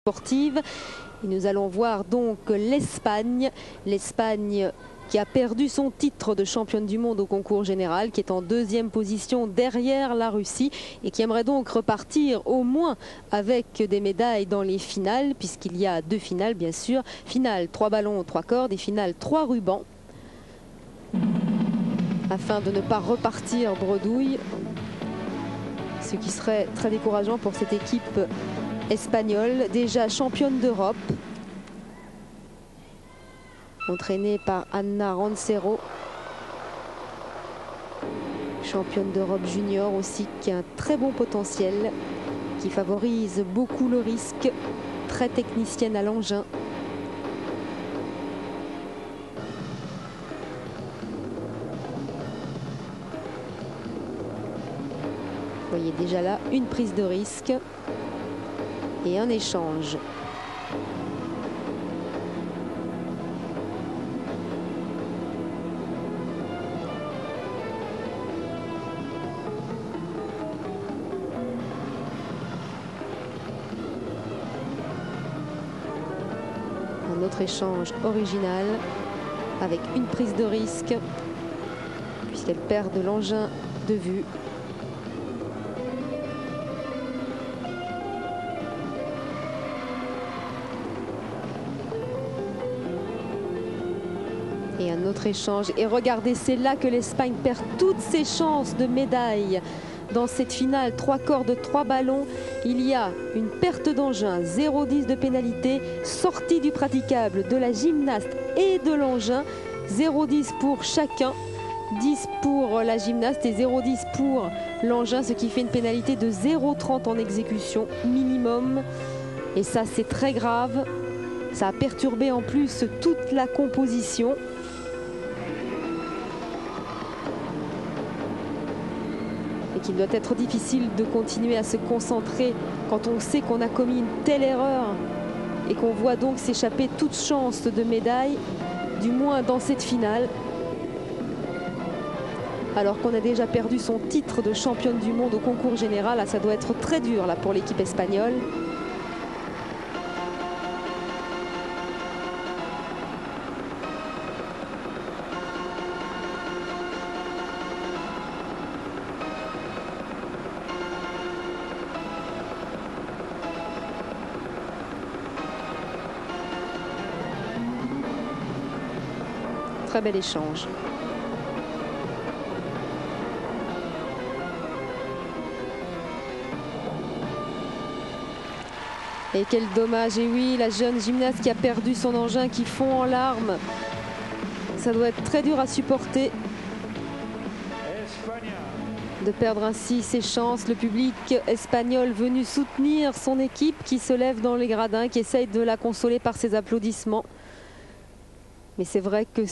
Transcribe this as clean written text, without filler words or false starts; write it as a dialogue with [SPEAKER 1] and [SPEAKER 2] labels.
[SPEAKER 1] sportive. Et nous allons voir donc l'Espagne qui a perdu son titre de championne du monde au concours général, qui est en deuxième position derrière la Russie et qui aimerait donc repartir au moins avec des médailles dans les finales, puisqu'il y a deux finales bien sûr, finale 3 ballons 3 cordes et finale 3 rubans, afin de ne pas repartir bredouille, ce qui serait très décourageant pour cette équipe espagnole, déjà championne d'Europe, entraînée par Anna Roncero, championne d'Europe junior aussi, qui a un très bon potentiel, qui favorise beaucoup le risque, très technicienne à l'engin. Vous voyez déjà là une prise de risque et un échange. Un autre échange original avec une prise de risque puisqu'elle perd de l'engin de vue. Et un autre échange. Et regardez, c'est là que l'Espagne perd toutes ses chances de médaille. Dans cette finale, 3 cordes, 3 ballons, il y a une perte d'engin, 0,10 de pénalité, sortie du praticable de la gymnaste et de l'engin, 0,10 pour chacun, 10 pour la gymnaste et 0,10 pour l'engin, ce qui fait une pénalité de 0,30 en exécution minimum. Et ça, c'est très grave. Ça a perturbé en plus toute la composition. Et qu'il doit être difficile de continuer à se concentrer quand on sait qu'on a commis une telle erreur et qu'on voit donc s'échapper toute chance de médaille, du moins dans cette finale, alors qu'on a déjà perdu son titre de championne du monde au concours général. Là, ça doit être très dur là, pour l'équipe espagnole. Très bel échange. Et quel dommage. Et oui, la jeune gymnaste qui a perdu son engin, qui fond en larmes. Ça doit être très dur à supporter de perdre ainsi ses chances. Le public espagnol venu soutenir son équipe qui se lève dans les gradins, qui essaye de la consoler par ses applaudissements. Mais c'est vrai que